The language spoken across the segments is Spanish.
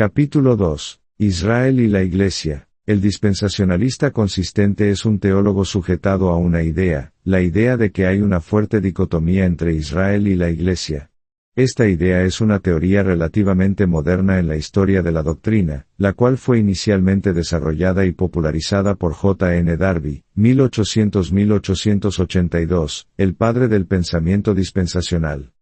Capítulo 2. Israel y la Iglesia. El dispensacionalista consistente es un teólogo sujetado a una idea, la idea de que hay una fuerte dicotomía entre Israel y la Iglesia. Esta idea es una teoría relativamente moderna en la historia de la doctrina, la cual fue inicialmente desarrollada y popularizada por J. N. Darby, 1800-1882, el padre del pensamiento dispensacional.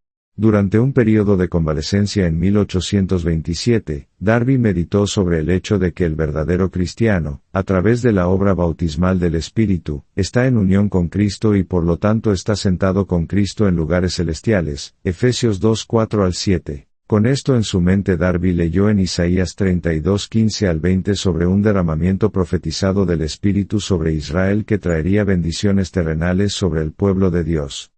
Durante un período de convalecencia en 1827, Darby meditó sobre el hecho de que el verdadero cristiano, a través de la obra bautismal del Espíritu, está en unión con Cristo y por lo tanto está sentado con Cristo en lugares celestiales, Efesios 2:4-7. Con esto en su mente Darby leyó en Isaías 32:15-20 sobre un derramamiento profetizado del Espíritu sobre Israel que traería bendiciones terrenales sobre el pueblo de Dios.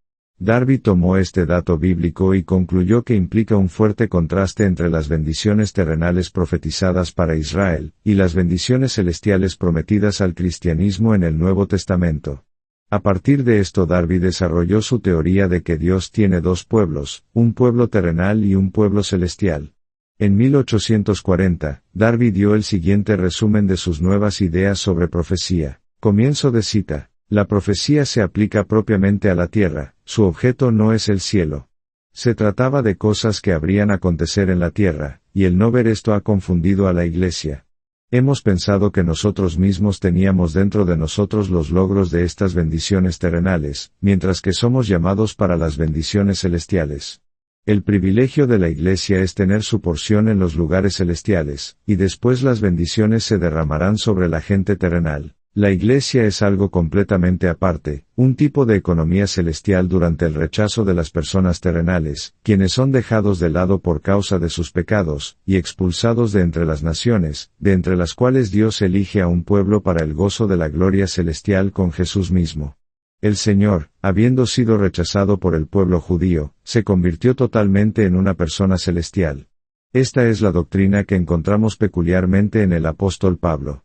Darby tomó este dato bíblico y concluyó que implica un fuerte contraste entre las bendiciones terrenales profetizadas para Israel, y las bendiciones celestiales prometidas al cristianismo en el Nuevo Testamento. A partir de esto Darby desarrolló su teoría de que Dios tiene dos pueblos, un pueblo terrenal y un pueblo celestial. En 1840, Darby dio el siguiente resumen de sus nuevas ideas sobre profecía. Comienzo de cita. La profecía se aplica propiamente a la tierra, su objeto no es el cielo. Se trataba de cosas que habrían acontecer en la tierra, y el no ver esto ha confundido a la Iglesia. Hemos pensado que nosotros mismos teníamos dentro de nosotros los logros de estas bendiciones terrenales, mientras que somos llamados para las bendiciones celestiales. El privilegio de la Iglesia es tener su porción en los lugares celestiales, y después las bendiciones se derramarán sobre la gente terrenal. La Iglesia es algo completamente aparte, un tipo de economía celestial durante el rechazo de las personas terrenales, quienes son dejados de lado por causa de sus pecados, y expulsados de entre las naciones, de entre las cuales Dios elige a un pueblo para el gozo de la gloria celestial con Jesús mismo. El Señor, habiendo sido rechazado por el pueblo judío, se convirtió totalmente en una persona celestial. Esta es la doctrina que encontramos peculiarmente en el apóstol Pablo.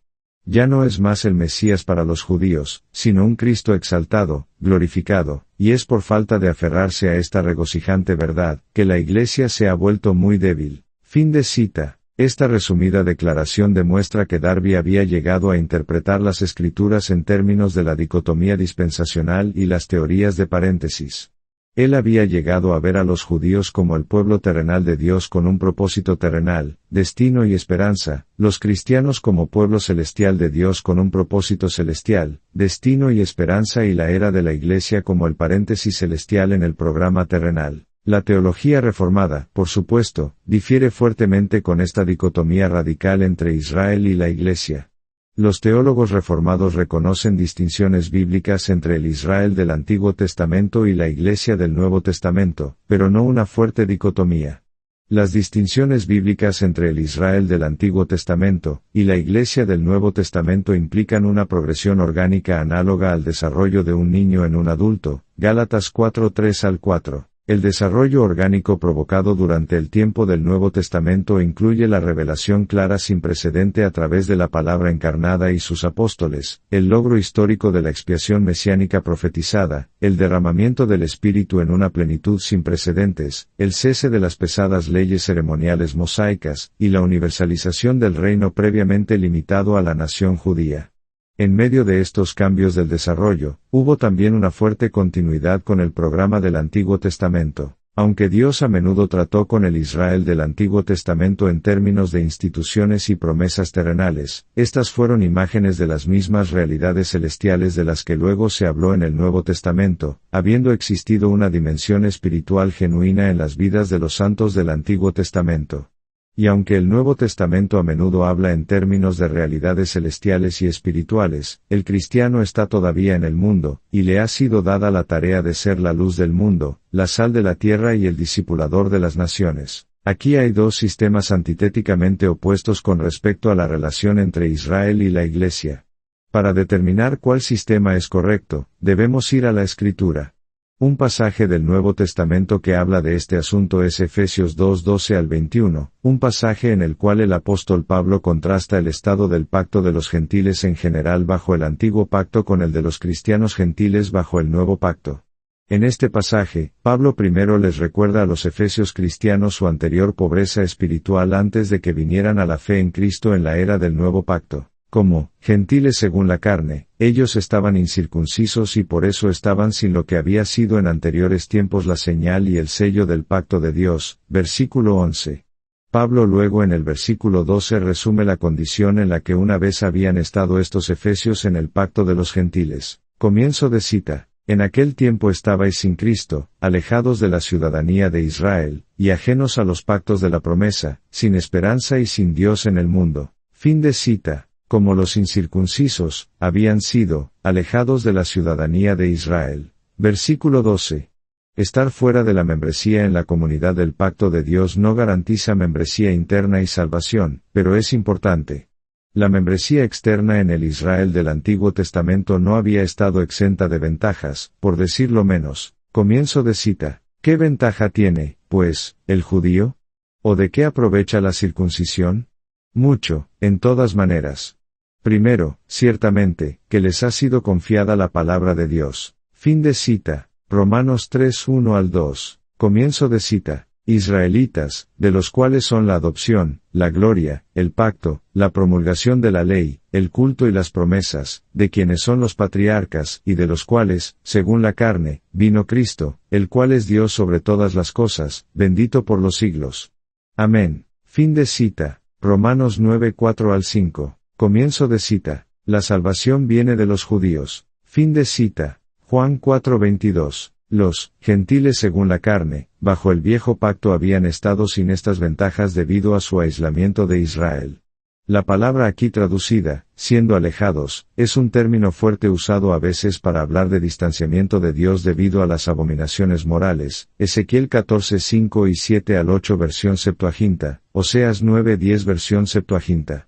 Ya no es más el Mesías para los judíos, sino un Cristo exaltado, glorificado, y es por falta de aferrarse a esta regocijante verdad, que la Iglesia se ha vuelto muy débil. Fin de cita. Esta resumida declaración demuestra que Darby había llegado a interpretar las Escrituras en términos de la dicotomía dispensacional y las teorías de paréntesis. Él había llegado a ver a los judíos como el pueblo terrenal de Dios con un propósito terrenal, destino y esperanza, los cristianos como pueblo celestial de Dios con un propósito celestial, destino y esperanza y la era de la Iglesia como el paréntesis celestial en el programa terrenal. La teología reformada, por supuesto, difiere fuertemente con esta dicotomía radical entre Israel y la Iglesia. Los teólogos reformados reconocen distinciones bíblicas entre el Israel del Antiguo Testamento y la Iglesia del Nuevo Testamento, pero no una fuerte dicotomía. Las distinciones bíblicas entre el Israel del Antiguo Testamento y la Iglesia del Nuevo Testamento implican una progresión orgánica análoga al desarrollo de un niño en un adulto, Gálatas 4:3-4. El desarrollo orgánico provocado durante el tiempo del Nuevo Testamento incluye la revelación clara sin precedente a través de la palabra encarnada y sus apóstoles, el logro histórico de la expiación mesiánica profetizada, el derramamiento del Espíritu en una plenitud sin precedentes, el cese de las pesadas leyes ceremoniales mosaicas, y la universalización del reino previamente limitado a la nación judía. En medio de estos cambios del desarrollo, hubo también una fuerte continuidad con el programa del Antiguo Testamento. Aunque Dios a menudo trató con el Israel del Antiguo Testamento en términos de instituciones y promesas terrenales, estas fueron imágenes de las mismas realidades celestiales de las que luego se habló en el Nuevo Testamento, habiendo existido una dimensión espiritual genuina en las vidas de los santos del Antiguo Testamento. Y aunque el Nuevo Testamento a menudo habla en términos de realidades celestiales y espirituales, el cristiano está todavía en el mundo, y le ha sido dada la tarea de ser la luz del mundo, la sal de la tierra y el discipulador de las naciones. Aquí hay dos sistemas antitéticamente opuestos con respecto a la relación entre Israel y la Iglesia. Para determinar cuál sistema es correcto, debemos ir a la Escritura. Un pasaje del Nuevo Testamento que habla de este asunto es Efesios 2:12-21, un pasaje en el cual el apóstol Pablo contrasta el estado del pacto de los gentiles en general bajo el antiguo pacto con el de los cristianos gentiles bajo el nuevo pacto. En este pasaje, Pablo primero les recuerda a los efesios cristianos su anterior pobreza espiritual antes de que vinieran a la fe en Cristo en la era del nuevo pacto. Como gentiles según la carne, ellos estaban incircuncisos y por eso estaban sin lo que había sido en anteriores tiempos la señal y el sello del pacto de Dios. Versículo 11. Pablo luego en el versículo 12 resume la condición en la que una vez habían estado estos efesios en el pacto de los gentiles. Comienzo de cita. En aquel tiempo estabais sin Cristo, alejados de la ciudadanía de Israel, y ajenos a los pactos de la promesa, sin esperanza y sin Dios en el mundo. Fin de cita. Como los incircuncisos, habían sido, alejados de la ciudadanía de Israel. Versículo 12. Estar fuera de la membresía en la comunidad del pacto de Dios no garantiza membresía interna y salvación, pero es importante. La membresía externa en el Israel del Antiguo Testamento no había estado exenta de ventajas, por decirlo menos. Comienzo de cita. ¿Qué ventaja tiene, pues, el judío? ¿O de qué aprovecha la circuncisión? Mucho, en todas maneras. Primero, ciertamente, que les ha sido confiada la palabra de Dios. Fin de cita. Romanos 3:1 al 2. Comienzo de cita. Israelitas, de los cuales son la adopción, la gloria, el pacto, la promulgación de la ley, el culto y las promesas, de quienes son los patriarcas, y de los cuales, según la carne, vino Cristo, el cual es Dios sobre todas las cosas, bendito por los siglos. Amén. Fin de cita. Romanos 9:4 al 5. Comienzo de cita. La salvación viene de los judíos. Fin de cita. Juan 4:22. Los gentiles según la carne, bajo el viejo pacto habían estado sin estas ventajas debido a su aislamiento de Israel. La palabra aquí traducida, siendo alejados, es un término fuerte usado a veces para hablar de distanciamiento de Dios debido a las abominaciones morales. Ezequiel 14:5 y 7 al 8 versión Septuaginta, Oseas 9:10 versión Septuaginta.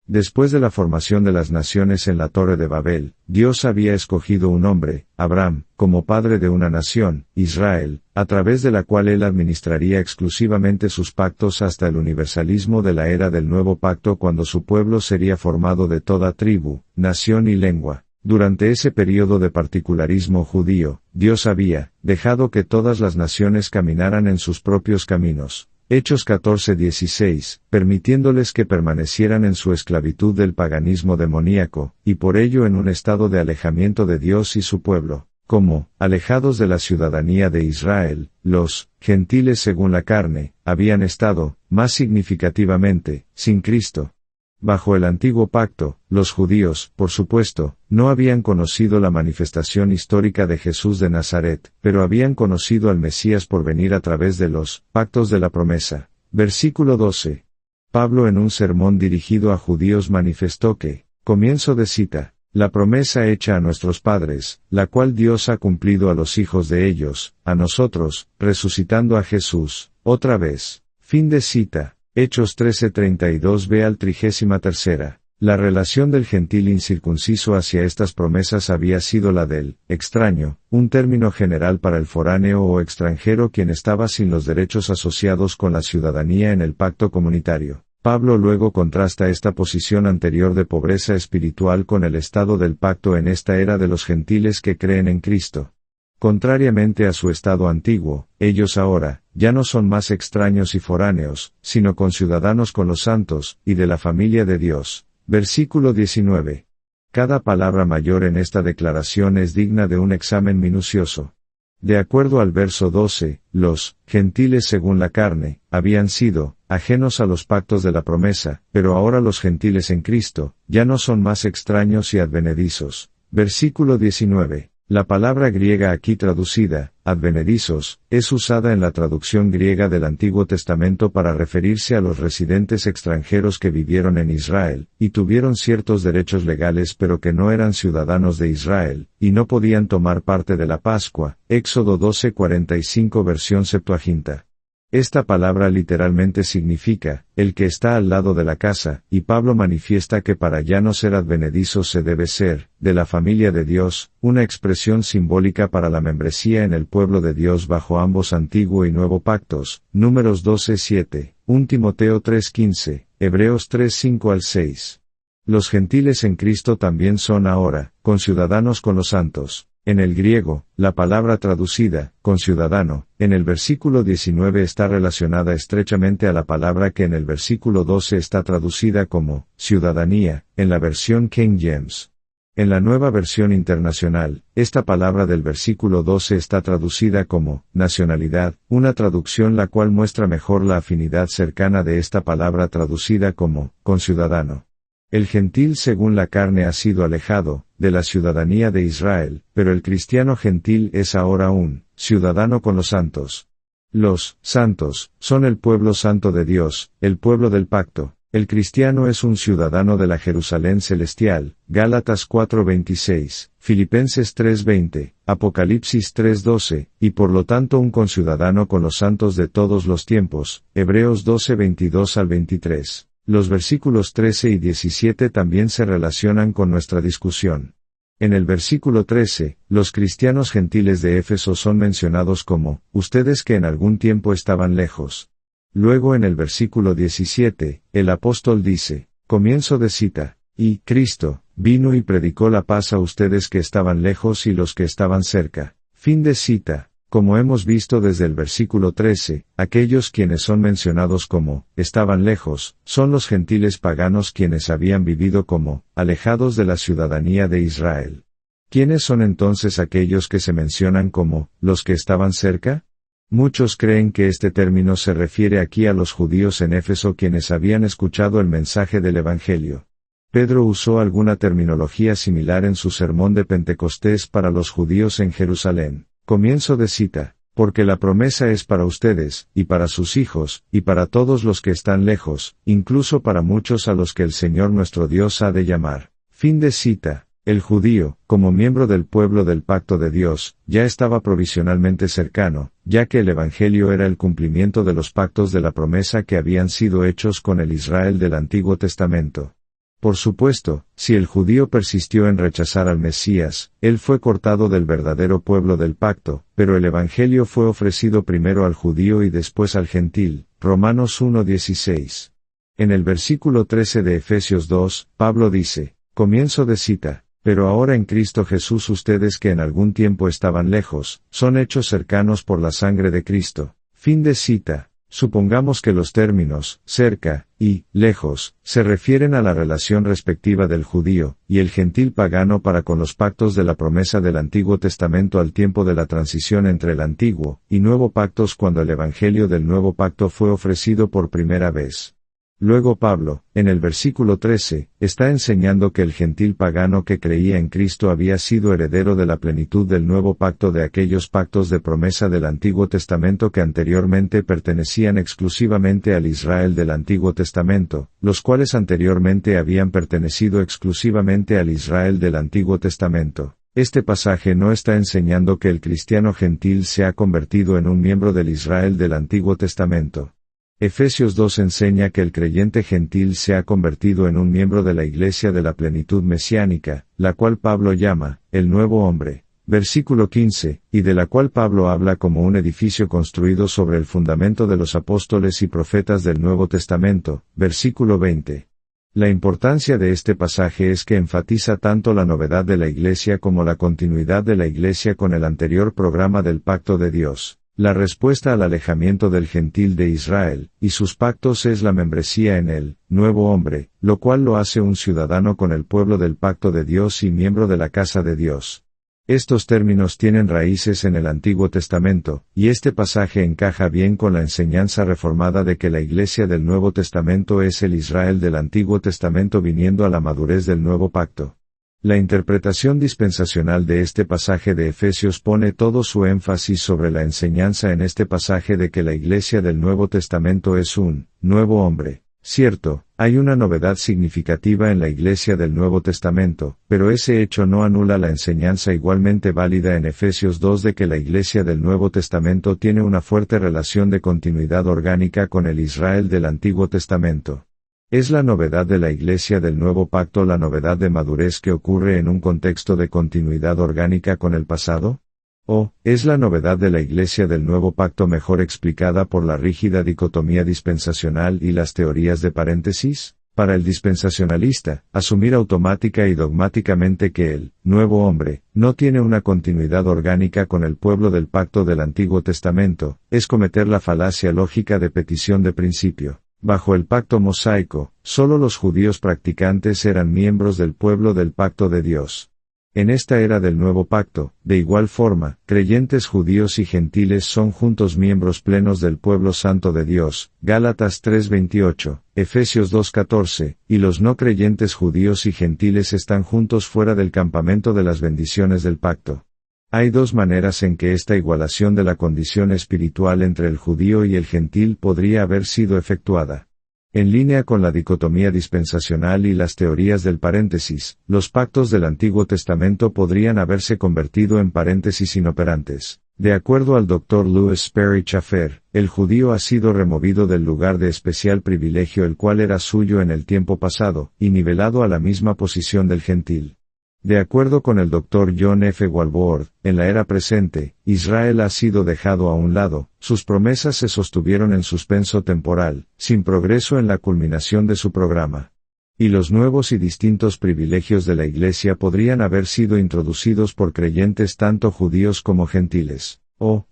Después de la formación de las naciones en la Torre de Babel, Dios había escogido un hombre, Abraham, como padre de una nación, Israel, a través de la cual él administraría exclusivamente sus pactos hasta el universalismo de la era del nuevo pacto cuando su pueblo sería formado de toda tribu, nación y lengua. Durante ese período de particularismo judío, Dios había dejado que todas las naciones caminaran en sus propios caminos. Hechos 14:16, permitiéndoles que permanecieran en su esclavitud del paganismo demoníaco, y por ello en un estado de alejamiento de Dios y su pueblo. Como, alejados de la ciudadanía de Israel, los gentiles según la carne, habían estado, más significativamente, sin Cristo. Bajo el antiguo pacto, los judíos, por supuesto, no habían conocido la manifestación histórica de Jesús de Nazaret, pero habían conocido al Mesías por venir a través de los pactos de la promesa. Versículo 12. Pablo en un sermón dirigido a judíos manifestó que, comienzo de cita, la promesa hecha a nuestros padres, la cual Dios ha cumplido a los hijos de ellos, a nosotros, resucitando a Jesús, otra vez. Fin de cita. Hechos 13:32 ve al 33. La relación del gentil incircunciso hacia estas promesas había sido la del extraño, un término general para el foráneo o extranjero quien estaba sin los derechos asociados con la ciudadanía en el pacto comunitario. Pablo luego contrasta esta posición anterior de pobreza espiritual con el estado del pacto en esta era de los gentiles que creen en Cristo. Contrariamente a su estado antiguo, ellos ahora, ya no son más extraños y foráneos, sino conciudadanos con los santos, y de la familia de Dios. Versículo 19. Cada palabra mayor en esta declaración es digna de un examen minucioso. De acuerdo al verso 12, los gentiles según la carne, habían sido, ajenos a los pactos de la promesa, pero ahora los gentiles en Cristo, ya no son más extraños y advenedizos. Versículo 19. La palabra griega aquí traducida, advenedizos, es usada en la traducción griega del Antiguo Testamento para referirse a los residentes extranjeros que vivieron en Israel, y tuvieron ciertos derechos legales pero que no eran ciudadanos de Israel, y no podían tomar parte de la Pascua. Éxodo 12:45 versión Septuaginta. Esta palabra literalmente significa, el que está al lado de la casa, y Pablo manifiesta que para ya no ser advenedizo se debe ser, de la familia de Dios, una expresión simbólica para la membresía en el pueblo de Dios bajo ambos Antiguo y Nuevo Pactos. Números 12:7, 1 Timoteo 3:15, Hebreos 3:5 al 6. Los gentiles en Cristo también son ahora, conciudadanos con los santos. En el griego, la palabra traducida, conciudadano, en el versículo 19 está relacionada estrechamente a la palabra que en el versículo 12 está traducida como ciudadanía, en la versión King James. En la Nueva Versión Internacional, esta palabra del versículo 12 está traducida como nacionalidad, una traducción la cual muestra mejor la afinidad cercana de esta palabra traducida como conciudadano. El gentil según la carne ha sido alejado de la ciudadanía de Israel, pero el cristiano gentil es ahora un ciudadano con los santos. Los santos son el pueblo santo de Dios, el pueblo del pacto. El cristiano es un ciudadano de la Jerusalén celestial, Gálatas 4:26, Filipenses 3:20, Apocalipsis 3:12, y por lo tanto un conciudadano con los santos de todos los tiempos, Hebreos 12:22 al 23. Los versículos 13 y 17 también se relacionan con nuestra discusión. En el versículo 13, los cristianos gentiles de Éfeso son mencionados como, ustedes que en algún tiempo estaban lejos. Luego en el versículo 17, el apóstol dice, comienzo de cita, y Cristo vino y predicó la paz a ustedes que estaban lejos y los que estaban cerca. Fin de cita. Como hemos visto desde el versículo 13, aquellos quienes son mencionados como, estaban lejos, son los gentiles paganos quienes habían vivido como, alejados de la ciudadanía de Israel. ¿Quiénes son entonces aquellos que se mencionan como, los que estaban cerca? Muchos creen que este término se refiere aquí a los judíos en Éfeso quienes habían escuchado el mensaje del Evangelio. Pedro usó alguna terminología similar en su sermón de Pentecostés para los judíos en Jerusalén. Comienzo de cita, porque la promesa es para ustedes, y para sus hijos, y para todos los que están lejos, incluso para muchos a los que el Señor nuestro Dios ha de llamar. Fin de cita. El judío, como miembro del pueblo del pacto de Dios, ya estaba provisionalmente cercano, ya que el Evangelio era el cumplimiento de los pactos de la promesa que habían sido hechos con el Israel del Antiguo Testamento. Por supuesto, si el judío persistió en rechazar al Mesías, él fue cortado del verdadero pueblo del pacto, pero el Evangelio fue ofrecido primero al judío y después al gentil. Romanos 1:16. En el versículo 13 de Efesios 2, Pablo dice, comienzo de cita, pero ahora en Cristo Jesús ustedes que en algún tiempo estaban lejos, son hechos cercanos por la sangre de Cristo. Fin de cita. Supongamos que los términos, cerca, y, lejos, se refieren a la relación respectiva del judío, y el gentil pagano para con los pactos de la promesa del Antiguo Testamento al tiempo de la transición entre el Antiguo y Nuevo Pactos cuando el Evangelio del Nuevo Pacto fue ofrecido por primera vez. Luego Pablo, en el versículo 13, está enseñando que el gentil pagano que creía en Cristo había sido heredero de la plenitud del nuevo pacto de aquellos pactos de promesa del Antiguo Testamento que anteriormente pertenecían exclusivamente al Israel del Antiguo Testamento, los cuales anteriormente habían pertenecido exclusivamente al Israel del Antiguo Testamento. Este pasaje no está enseñando que el cristiano gentil se ha convertido en un miembro del Israel del Antiguo Testamento. Efesios 2 enseña que el creyente gentil se ha convertido en un miembro de la iglesia de la plenitud mesiánica, la cual Pablo llama, el nuevo hombre. Versículo 15, y de la cual Pablo habla como un edificio construido sobre el fundamento de los apóstoles y profetas del Nuevo Testamento. Versículo 20. La importancia de este pasaje es que enfatiza tanto la novedad de la iglesia como la continuidad de la iglesia con el anterior programa del pacto de Dios. La respuesta al alejamiento del gentil de Israel, y sus pactos es la membresía en el nuevo hombre, lo cual lo hace un ciudadano con el pueblo del pacto de Dios y miembro de la casa de Dios. Estos términos tienen raíces en el Antiguo Testamento, y este pasaje encaja bien con la enseñanza reformada de que la iglesia del Nuevo Testamento es el Israel del Antiguo Testamento viniendo a la madurez del nuevo pacto. La interpretación dispensacional de este pasaje de Efesios pone todo su énfasis sobre la enseñanza en este pasaje de que la iglesia del Nuevo Testamento es un nuevo hombre. Cierto, hay una novedad significativa en la iglesia del Nuevo Testamento, pero ese hecho no anula la enseñanza igualmente válida en Efesios 2 de que la iglesia del Nuevo Testamento tiene una fuerte relación de continuidad orgánica con el Israel del Antiguo Testamento. ¿Es la novedad de la Iglesia del Nuevo Pacto la novedad de madurez que ocurre en un contexto de continuidad orgánica con el pasado? ¿O, es la novedad de la Iglesia del Nuevo Pacto mejor explicada por la rígida dicotomía dispensacional y las teorías de paréntesis? Para el dispensacionalista, asumir automática y dogmáticamente que el nuevo hombre no tiene una continuidad orgánica con el pueblo del pacto del Antiguo Testamento, es cometer la falacia lógica de petición de principio. Bajo el pacto mosaico, solo los judíos practicantes eran miembros del pueblo del pacto de Dios. En esta era del nuevo pacto, de igual forma, creyentes judíos y gentiles son juntos miembros plenos del pueblo santo de Dios, Gálatas 3:28, Efesios 2:14, y los no creyentes judíos y gentiles están juntos fuera del campamento de las bendiciones del pacto. Hay dos maneras en que esta igualación de la condición espiritual entre el judío y el gentil podría haber sido efectuada. En línea con la dicotomía dispensacional y las teorías del paréntesis, los pactos del Antiguo Testamento podrían haberse convertido en paréntesis inoperantes. De acuerdo al Dr. Louis Sperry Chafer, el judío ha sido removido del lugar de especial privilegio el cual era suyo en el tiempo pasado, y nivelado a la misma posición del gentil. De acuerdo con el Dr. John F. Walvoord, en la era presente, Israel ha sido dejado a un lado, sus promesas se sostuvieron en suspenso temporal, sin progreso en la culminación de su programa. Y los nuevos y distintos privilegios de la Iglesia podrían haber sido introducidos por creyentes tanto judíos como gentiles.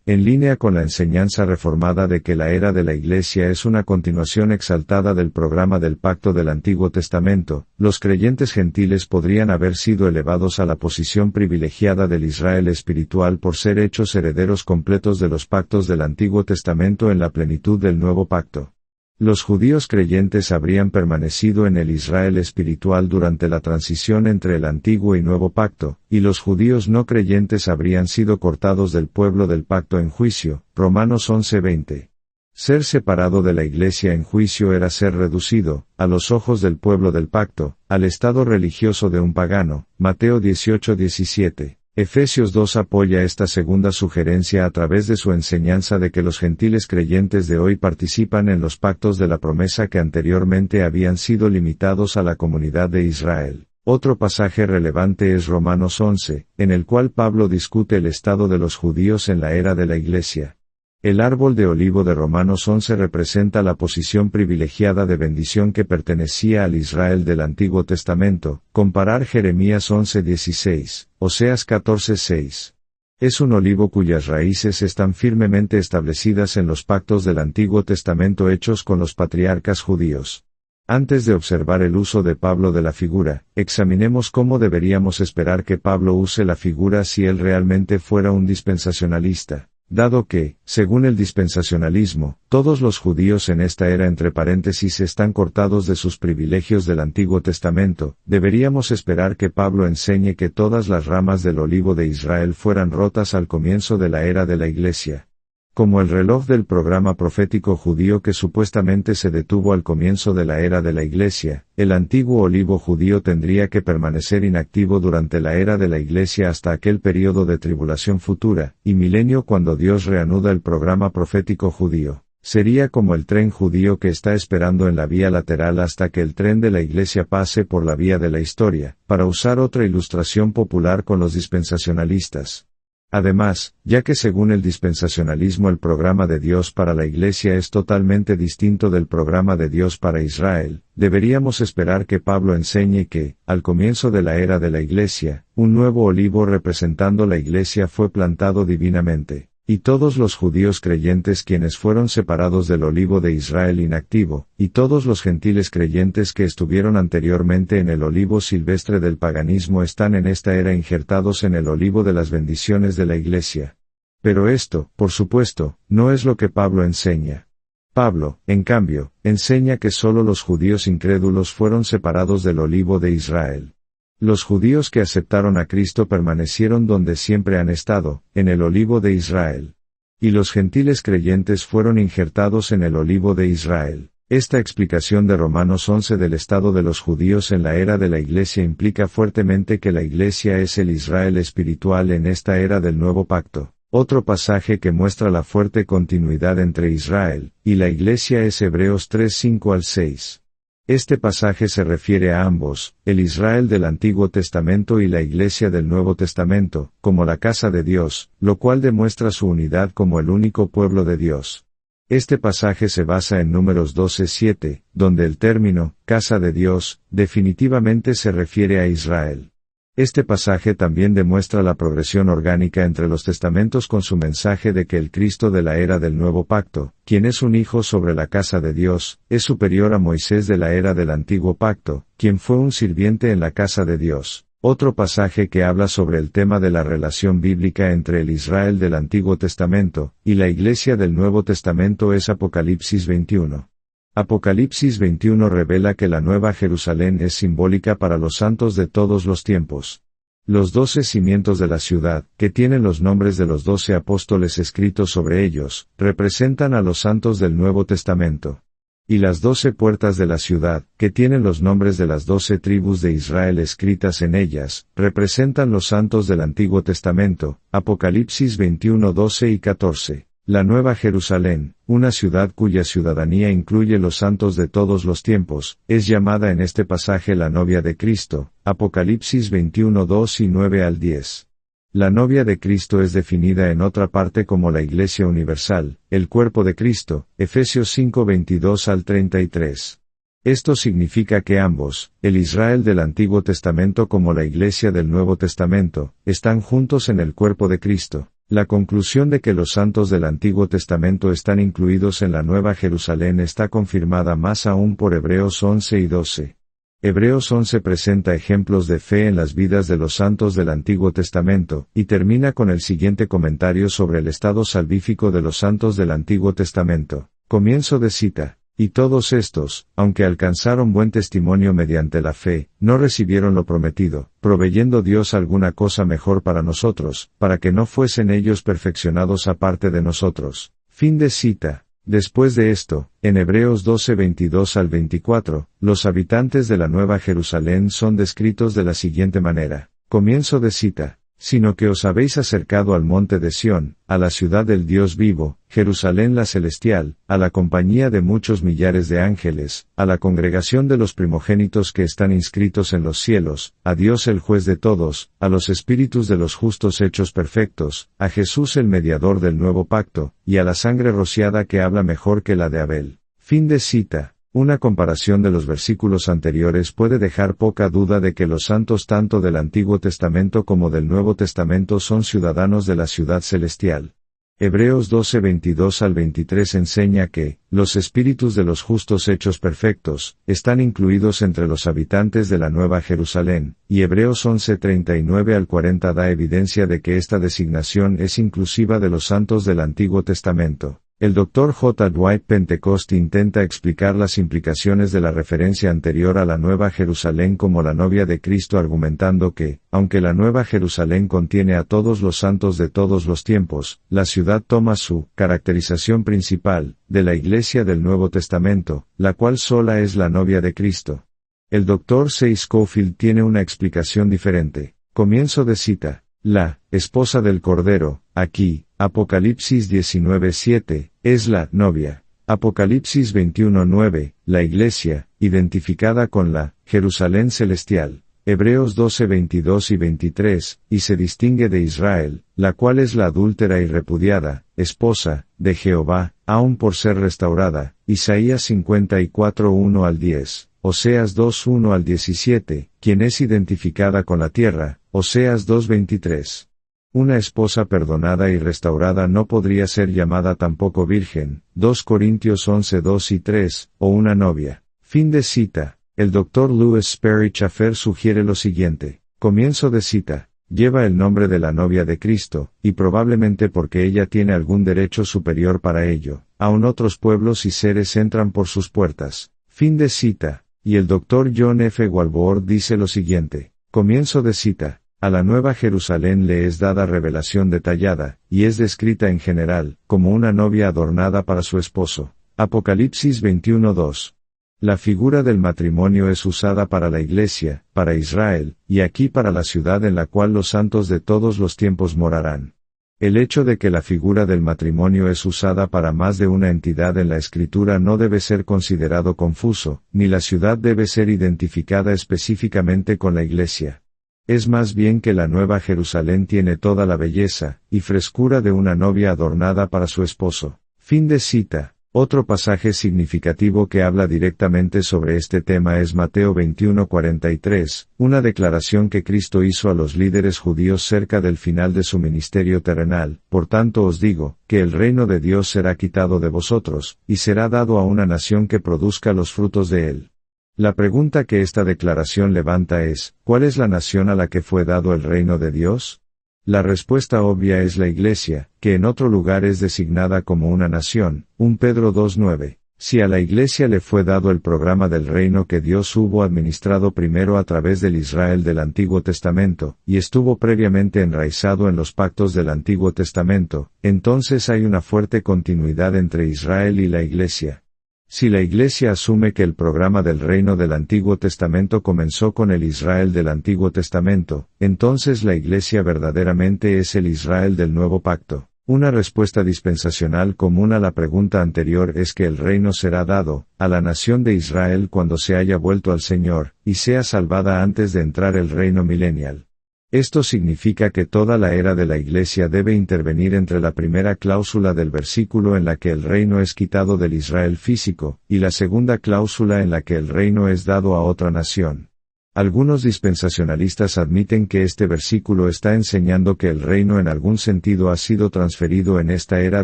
En línea con la enseñanza reformada de que la era de la Iglesia es una continuación exaltada del programa del pacto del Antiguo Testamento, los creyentes gentiles podrían haber sido elevados a la posición privilegiada del Israel espiritual por ser hechos herederos completos de los pactos del Antiguo Testamento en la plenitud del nuevo pacto. Los judíos creyentes habrían permanecido en el Israel espiritual durante la transición entre el antiguo y nuevo pacto, y los judíos no creyentes habrían sido cortados del pueblo del pacto en juicio, Romanos 11:20. Ser separado de la Iglesia en juicio era ser reducido, a los ojos del pueblo del pacto, al estado religioso de un pagano, Mateo 18:17. Efesios 2 apoya esta segunda sugerencia a través de su enseñanza de que los gentiles creyentes de hoy participan en los pactos de la promesa que anteriormente habían sido limitados a la comunidad de Israel. Otro pasaje relevante es Romanos 11, en el cual Pablo discute el estado de los judíos en la era de la Iglesia. El árbol de olivo de Romanos 11 representa la posición privilegiada de bendición que pertenecía al Israel del Antiguo Testamento, comparar Jeremías 11:16, Oseas 14:6. Es un olivo cuyas raíces están firmemente establecidas en los pactos del Antiguo Testamento hechos con los patriarcas judíos. Antes de observar el uso de Pablo de la figura, examinemos cómo deberíamos esperar que Pablo use la figura si él realmente fuera un dispensacionalista. Dado que, según el dispensacionalismo, todos los judíos en esta era entre paréntesis están cortados de sus privilegios del Antiguo Testamento, deberíamos esperar que Pablo enseñe que todas las ramas del olivo de Israel fueran rotas al comienzo de la era de la Iglesia. Como el reloj del programa profético judío que supuestamente se detuvo al comienzo de la era de la Iglesia, el antiguo olivo judío tendría que permanecer inactivo durante la era de la Iglesia hasta aquel período de tribulación futura, y milenio cuando Dios reanuda el programa profético judío. Sería como el tren judío que está esperando en la vía lateral hasta que el tren de la Iglesia pase por la vía de la historia, para usar otra ilustración popular con los dispensacionalistas. Además, ya que según el dispensacionalismo el programa de Dios para la Iglesia es totalmente distinto del programa de Dios para Israel, deberíamos esperar que Pablo enseñe que, al comienzo de la era de la Iglesia, un nuevo olivo representando la Iglesia fue plantado divinamente, y todos los judíos creyentes quienes fueron separados del olivo de Israel inactivo, y todos los gentiles creyentes que estuvieron anteriormente en el olivo silvestre del paganismo están en esta era injertados en el olivo de las bendiciones de la Iglesia. Pero esto, por supuesto, no es lo que Pablo enseña. Pablo, en cambio, enseña que solo los judíos incrédulos fueron separados del olivo de Israel. Los judíos que aceptaron a Cristo permanecieron donde siempre han estado, en el olivo de Israel. Y los gentiles creyentes fueron injertados en el olivo de Israel. Esta explicación de Romanos 11 del estado de los judíos en la era de la Iglesia implica fuertemente que la Iglesia es el Israel espiritual en esta era del nuevo pacto. Otro pasaje que muestra la fuerte continuidad entre Israel y la Iglesia es Hebreos 3:5-6. Este pasaje se refiere a ambos, el Israel del Antiguo Testamento y la Iglesia del Nuevo Testamento, como la casa de Dios, lo cual demuestra su unidad como el único pueblo de Dios. Este pasaje se basa en Números 12:7, donde el término, casa de Dios, definitivamente se refiere a Israel. Este pasaje también demuestra la progresión orgánica entre los testamentos con su mensaje de que el Cristo de la era del Nuevo Pacto, quien es un hijo sobre la casa de Dios, es superior a Moisés de la era del Antiguo Pacto, quien fue un sirviente en la casa de Dios. Otro pasaje que habla sobre el tema de la relación bíblica entre el Israel del Antiguo Testamento y la Iglesia del Nuevo Testamento es Apocalipsis 21. Apocalipsis 21 revela que la Nueva Jerusalén es simbólica para los santos de todos los tiempos. Los 12 cimientos de la ciudad, que tienen los nombres de los 12 apóstoles escritos sobre ellos, representan a los santos del Nuevo Testamento. Y las 12 puertas de la ciudad, que tienen los nombres de las 12 tribus de Israel escritas en ellas, representan los santos del Antiguo Testamento, Apocalipsis 21, 12 y 14. La Nueva Jerusalén, una ciudad cuya ciudadanía incluye los santos de todos los tiempos, es llamada en este pasaje la novia de Cristo, Apocalipsis 21, 2 y 9 al 10. La novia de Cristo es definida en otra parte como la Iglesia Universal, el cuerpo de Cristo, Efesios 5, 22 al 33. Esto significa que ambos, el Israel del Antiguo Testamento como la Iglesia del Nuevo Testamento, están juntos en el cuerpo de Cristo. La conclusión de que los santos del Antiguo Testamento están incluidos en la Nueva Jerusalén está confirmada más aún por Hebreos 11 y 12. Hebreos 11 presenta ejemplos de fe en las vidas de los santos del Antiguo Testamento, y termina con el siguiente comentario sobre el estado salvífico de los santos del Antiguo Testamento. Comienzo de cita. Y todos estos, aunque alcanzaron buen testimonio mediante la fe, no recibieron lo prometido, proveyendo Dios alguna cosa mejor para nosotros, para que no fuesen ellos perfeccionados aparte de nosotros. Fin de cita. Después de esto, en Hebreos 12, 22 al 24, los habitantes de la Nueva Jerusalén son descritos de la siguiente manera. Comienzo de cita. Sino que os habéis acercado al monte de Sión, a la ciudad del Dios vivo, Jerusalén la celestial, a la compañía de muchos millares de ángeles, a la congregación de los primogénitos que están inscritos en los cielos, a Dios el juez de todos, a los espíritus de los justos hechos perfectos, a Jesús el mediador del nuevo pacto, y a la sangre rociada que habla mejor que la de Abel. Fin de cita. Una comparación de los versículos anteriores puede dejar poca duda de que los santos tanto del Antiguo Testamento como del Nuevo Testamento son ciudadanos de la ciudad celestial. Hebreos 12, 22 al 23 enseña que, los espíritus de los justos hechos perfectos, están incluidos entre los habitantes de la Nueva Jerusalén, y Hebreos 11, 39 al 40 da evidencia de que esta designación es inclusiva de los santos del Antiguo Testamento. El Dr. J. Dwight Pentecost intenta explicar las implicaciones de la referencia anterior a la Nueva Jerusalén como la novia de Cristo argumentando que, aunque la Nueva Jerusalén contiene a todos los santos de todos los tiempos, la ciudad toma su caracterización principal, de la Iglesia del Nuevo Testamento, la cual sola es la novia de Cristo. El Dr. C. Scofield tiene una explicación diferente. Comienzo de cita. La esposa del Cordero, aquí, Apocalipsis 19:7, es la novia. Apocalipsis 21:9, la iglesia, identificada con la Jerusalén celestial. Hebreos 12, 22 y 23, y se distingue de Israel, la cual es la adúltera y repudiada, esposa, de Jehová, aun por ser restaurada. Isaías 54, 1 al 10. Oseas 2, 1 al 17, quien es identificada con la tierra, Oseas 2, 23. Una esposa perdonada y restaurada no podría ser llamada tampoco virgen, 2 Corintios 11, 2 y 3, o una novia. Fin de cita. El Dr. Louis Sperry Chafer sugiere lo siguiente. Comienzo de cita. Lleva el nombre de la novia de Cristo, y probablemente porque ella tiene algún derecho superior para ello. Aun otros pueblos y seres entran por sus puertas. Fin de cita. Y el Dr. John F. Walvoord dice lo siguiente. Comienzo de cita. A la Nueva Jerusalén le es dada revelación detallada, y es descrita en general, como una novia adornada para su esposo. Apocalipsis 21:2. La figura del matrimonio es usada para la Iglesia, para Israel, y aquí para la ciudad en la cual los santos de todos los tiempos morarán. El hecho de que la figura del matrimonio es usada para más de una entidad en la Escritura no debe ser considerado confuso, ni la ciudad debe ser identificada específicamente con la Iglesia. Es más bien que la Nueva Jerusalén tiene toda la belleza y frescura de una novia adornada para su esposo. Fin de cita. Otro pasaje significativo que habla directamente sobre este tema es Mateo 21:43, una declaración que Cristo hizo a los líderes judíos cerca del final de su ministerio terrenal: por tanto os digo, que el reino de Dios será quitado de vosotros, y será dado a una nación que produzca los frutos de él. La pregunta que esta declaración levanta es, ¿cuál es la nación a la que fue dado el reino de Dios? La respuesta obvia es la Iglesia, que en otro lugar es designada como una nación, 1 Pedro 2:9. Si a la Iglesia le fue dado el programa del reino que Dios hubo administrado primero a través del Israel del Antiguo Testamento, y estuvo previamente enraizado en los pactos del Antiguo Testamento, entonces hay una fuerte continuidad entre Israel y la Iglesia. Si la Iglesia asume que el programa del reino del Antiguo Testamento comenzó con el Israel del Antiguo Testamento, entonces la Iglesia verdaderamente es el Israel del Nuevo Pacto. Una respuesta dispensacional común a la pregunta anterior es que el reino será dado a la nación de Israel cuando se haya vuelto al Señor, y sea salvada antes de entrar el reino milenial. Esto significa que toda la era de la Iglesia debe intervenir entre la primera cláusula del versículo en la que el reino es quitado del Israel físico, y la segunda cláusula en la que el reino es dado a otra nación. Algunos dispensacionalistas admiten que este versículo está enseñando que el reino en algún sentido ha sido transferido en esta era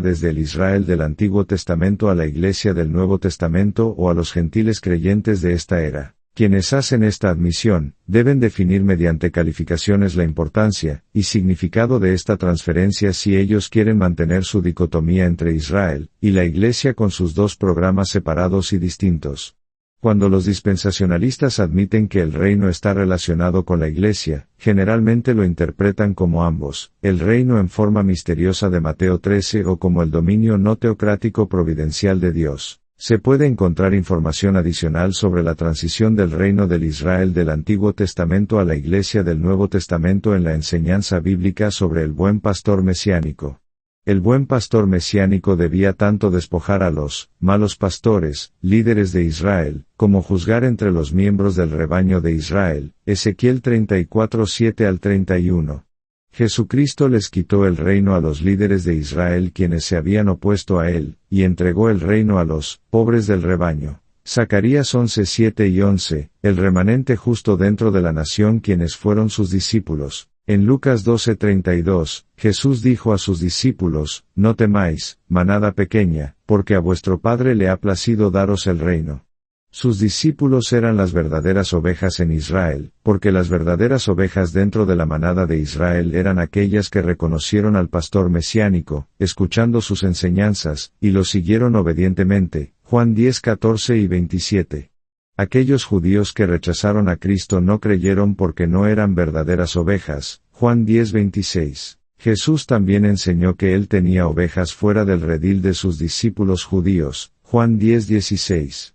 desde el Israel del Antiguo Testamento a la Iglesia del Nuevo Testamento o a los gentiles creyentes de esta era. Quienes hacen esta admisión, deben definir mediante calificaciones la importancia y significado de esta transferencia si ellos quieren mantener su dicotomía entre Israel y la Iglesia con sus dos programas separados y distintos. Cuando los dispensacionalistas admiten que el reino está relacionado con la Iglesia, generalmente lo interpretan como ambos, el reino en forma misteriosa de Mateo 13 o como el dominio no teocrático providencial de Dios. Se puede encontrar información adicional sobre la transición del reino del Israel del Antiguo Testamento a la Iglesia del Nuevo Testamento en la enseñanza bíblica sobre el buen pastor mesiánico. El buen pastor mesiánico debía tanto despojar a los malos pastores, líderes de Israel, como juzgar entre los miembros del rebaño de Israel. Ezequiel 34:7 al 31. Jesucristo les quitó el reino a los líderes de Israel quienes se habían opuesto a él, y entregó el reino a los pobres del rebaño. Zacarías 11:7 y 11, el remanente justo dentro de la nación quienes fueron sus discípulos. En Lucas 12:32, Jesús dijo a sus discípulos, no temáis, manada pequeña, porque a vuestro Padre le ha placido daros el reino. Sus discípulos eran las verdaderas ovejas en Israel, porque las verdaderas ovejas dentro de la manada de Israel eran aquellas que reconocieron al pastor mesiánico, escuchando sus enseñanzas, y lo siguieron obedientemente. Juan 10:14 y 27. Aquellos judíos que rechazaron a Cristo no creyeron porque no eran verdaderas ovejas. Juan 10:26. Jesús también enseñó que él tenía ovejas fuera del redil de sus discípulos judíos. Juan 10:16.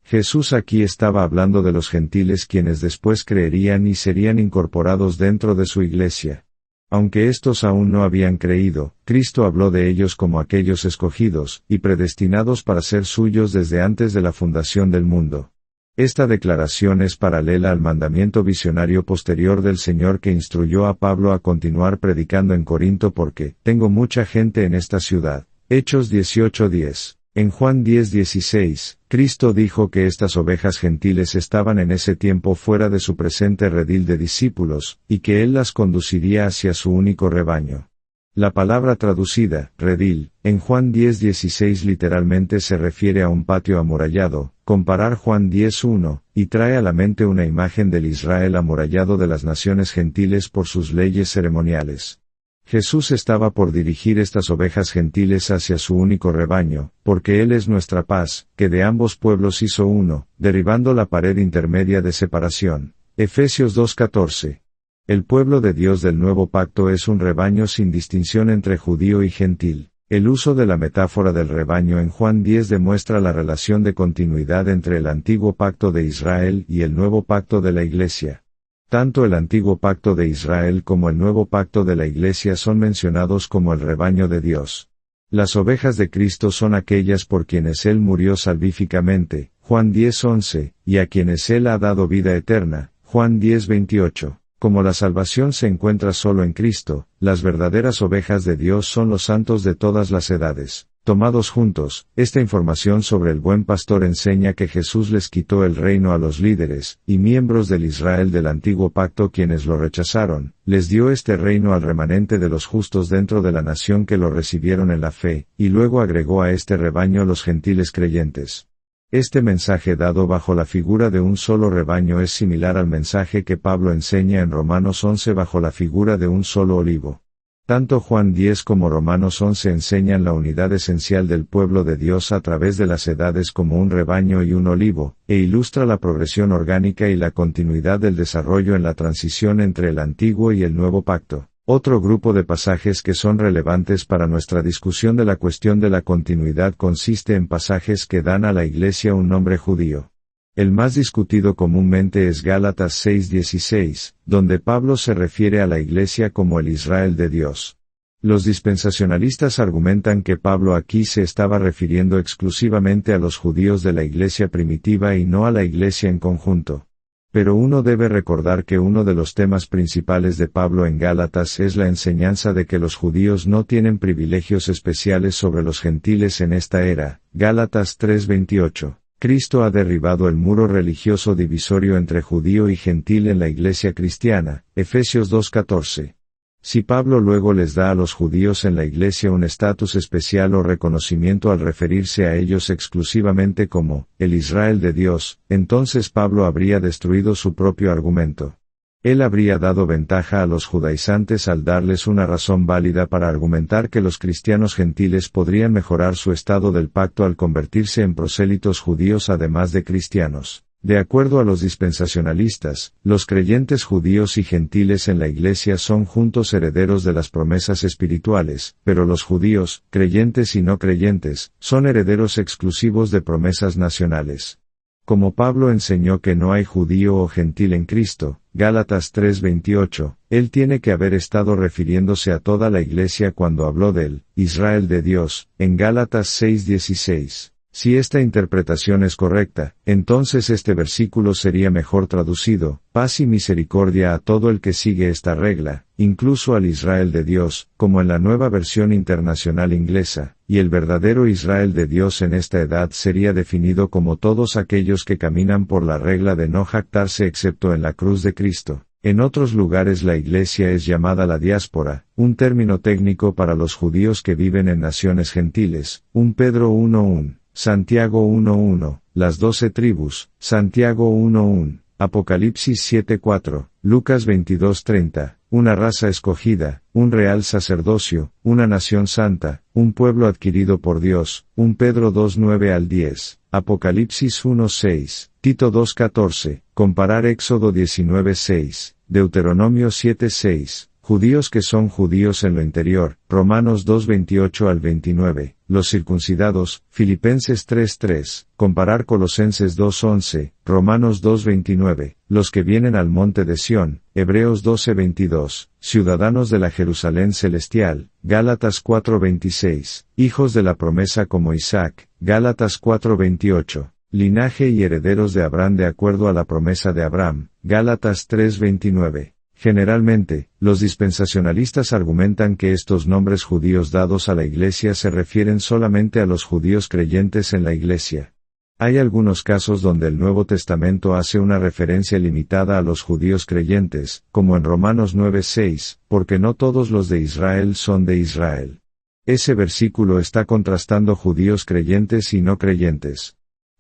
Jesús aquí estaba hablando de los gentiles quienes después creerían y serían incorporados dentro de su iglesia. Aunque estos aún no habían creído, Cristo habló de ellos como aquellos escogidos y predestinados para ser suyos desde antes de la fundación del mundo. Esta declaración es paralela al mandamiento visionario posterior del Señor que instruyó a Pablo a continuar predicando en Corinto porque tengo mucha gente en esta ciudad. Hechos 18:10. En Juan 10:16, Cristo dijo que estas ovejas gentiles estaban en ese tiempo fuera de su presente redil de discípulos, y que Él las conduciría hacia su único rebaño. La palabra traducida, redil, en Juan 10:16 literalmente se refiere a un patio amurallado. Comparar Juan 10:1, y trae a la mente una imagen del Israel amurallado de las naciones gentiles por sus leyes ceremoniales. Jesús estaba por dirigir estas ovejas gentiles hacia su único rebaño, porque Él es nuestra paz, que de ambos pueblos hizo uno, derribando la pared intermedia de separación. Efesios 2:14. El pueblo de Dios del nuevo pacto es un rebaño sin distinción entre judío y gentil. El uso de la metáfora del rebaño en Juan 10 demuestra la relación de continuidad entre el antiguo pacto de Israel y el nuevo pacto de la Iglesia. Tanto el antiguo pacto de Israel como el nuevo pacto de la Iglesia son mencionados como el rebaño de Dios. Las ovejas de Cristo son aquellas por quienes Él murió salvíficamente, Juan 10:11, y a quienes Él ha dado vida eterna, Juan 10:28. Como la salvación se encuentra solo en Cristo, las verdaderas ovejas de Dios son los santos de todas las edades. Tomados juntos, esta información sobre el buen pastor enseña que Jesús les quitó el reino a los líderes y miembros del Israel del antiguo pacto quienes lo rechazaron, les dio este reino al remanente de los justos dentro de la nación que lo recibieron en la fe, y luego agregó a este rebaño los gentiles creyentes. Este mensaje dado bajo la figura de un solo rebaño es similar al mensaje que Pablo enseña en Romanos 11 bajo la figura de un solo olivo. Tanto Juan 10 como Romanos 11 enseñan la unidad esencial del pueblo de Dios a través de las edades como un rebaño y un olivo, e ilustra la progresión orgánica y la continuidad del desarrollo en la transición entre el antiguo y el nuevo pacto. Otro grupo de pasajes que son relevantes para nuestra discusión de la cuestión de la continuidad consiste en pasajes que dan a la Iglesia un nombre judío. El más discutido comúnmente es Gálatas 6:16, donde Pablo se refiere a la Iglesia como el Israel de Dios. Los dispensacionalistas argumentan que Pablo aquí se estaba refiriendo exclusivamente a los judíos de la Iglesia primitiva y no a la Iglesia en conjunto. Pero uno debe recordar que uno de los temas principales de Pablo en Gálatas es la enseñanza de que los judíos no tienen privilegios especiales sobre los gentiles en esta era. Gálatas 3:28. Cristo ha derribado el muro religioso divisorio entre judío y gentil en la iglesia cristiana, Efesios 2:14. Si Pablo luego les da a los judíos en la iglesia un estatus especial o reconocimiento al referirse a ellos exclusivamente como el Israel de Dios, entonces Pablo habría destruido su propio argumento. Él habría dado ventaja a los judaizantes al darles una razón válida para argumentar que los cristianos gentiles podrían mejorar su estado del pacto al convertirse en prosélitos judíos además de cristianos. De acuerdo a los dispensacionalistas, los creyentes judíos y gentiles en la iglesia son juntos herederos de las promesas espirituales, pero los judíos, creyentes y no creyentes, son herederos exclusivos de promesas nacionales. Como Pablo enseñó que no hay judío o gentil en Cristo, Gálatas 3:28, él tiene que haber estado refiriéndose a toda la iglesia cuando habló del Israel de Dios, en Gálatas 6:16. Si esta interpretación es correcta, entonces este versículo sería mejor traducido, paz y misericordia a todo el que sigue esta regla, incluso al Israel de Dios, como en la nueva versión internacional inglesa, y el verdadero Israel de Dios en esta edad sería definido como todos aquellos que caminan por la regla de no jactarse excepto en la cruz de Cristo. En otros lugares la iglesia es llamada la diáspora, un término técnico para los judíos que viven en naciones gentiles, 1 Pedro 1:1. Santiago 1:1, las 12 tribus, Santiago 1:1, Apocalipsis 7:4, Lucas 22:30, una raza escogida, un real sacerdocio, una nación santa, un pueblo adquirido por Dios, 1 Pedro 2:9 al 10, Apocalipsis 1:6, Tito 2:14, comparar Éxodo 19:6, Deuteronomio 7:6. Judíos que son judíos en lo interior, Romanos 2:28 al 29, los circuncidados, Filipenses 3:3, comparar Colosenses 2:11, Romanos 2:29, los que vienen al monte de Sión, Hebreos 12:22, ciudadanos de la Jerusalén celestial, Gálatas 4:26, hijos de la promesa como Isaac, Gálatas 4:28, linaje y herederos de Abraham de acuerdo a la promesa de Abraham, Gálatas 3:29. Generalmente, los dispensacionalistas argumentan que estos nombres judíos dados a la Iglesia se refieren solamente a los judíos creyentes en la Iglesia. Hay algunos casos donde el Nuevo Testamento hace una referencia limitada a los judíos creyentes, como en Romanos 9:6, porque no todos los de Israel son de Israel. Ese versículo está contrastando judíos creyentes y no creyentes.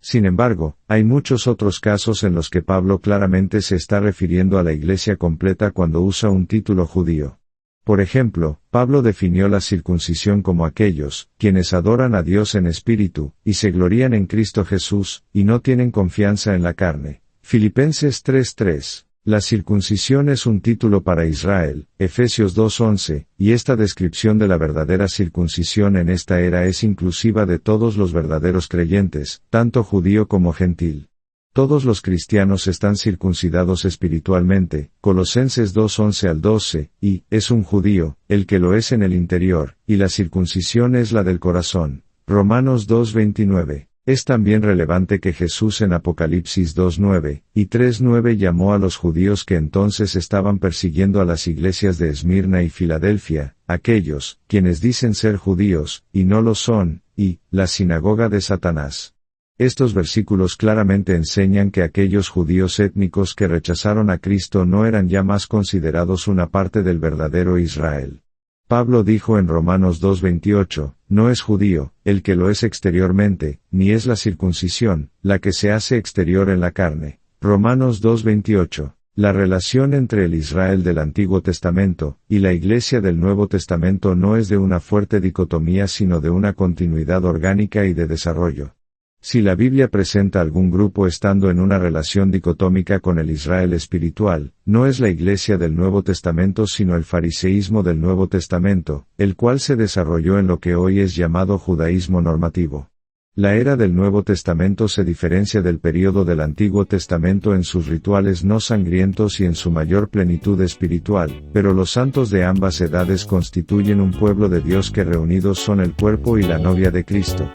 Sin embargo, hay muchos otros casos en los que Pablo claramente se está refiriendo a la iglesia completa cuando usa un título judío. Por ejemplo, Pablo definió la circuncisión como aquellos, quienes adoran a Dios en espíritu, y se glorían en Cristo Jesús, y no tienen confianza en la carne. Filipenses 3:3. La circuncisión es un título para Israel, Efesios 2:11, y esta descripción de la verdadera circuncisión en esta era es inclusiva de todos los verdaderos creyentes, tanto judío como gentil. Todos los cristianos están circuncidados espiritualmente, Colosenses 2:11 al 12, y es un judío, el que lo es en el interior, y la circuncisión es la del corazón, Romanos 2:29. Es también relevante que Jesús en Apocalipsis 2:9 y 3:9 llamó a los judíos que entonces estaban persiguiendo a las iglesias de Esmirna y Filadelfia, aquellos, quienes dicen ser judíos, y no lo son, y, la sinagoga de Satanás. Estos versículos claramente enseñan que aquellos judíos étnicos que rechazaron a Cristo no eran ya más considerados una parte del verdadero Israel. Pablo dijo en Romanos 2:28, no es judío, el que lo es exteriormente, ni es la circuncisión, la que se hace exterior en la carne. Romanos 2:28. La relación entre el Israel del Antiguo Testamento y la Iglesia del Nuevo Testamento no es de una fuerte dicotomía sino de una continuidad orgánica y de desarrollo. Si la Biblia presenta algún grupo estando en una relación dicotómica con el Israel espiritual, no es la Iglesia del Nuevo Testamento sino el fariseísmo del Nuevo Testamento, el cual se desarrolló en lo que hoy es llamado judaísmo normativo. La era del Nuevo Testamento se diferencia del período del Antiguo Testamento en sus rituales no sangrientos y en su mayor plenitud espiritual, pero los santos de ambas edades constituyen un pueblo de Dios que reunidos son el cuerpo y la novia de Cristo.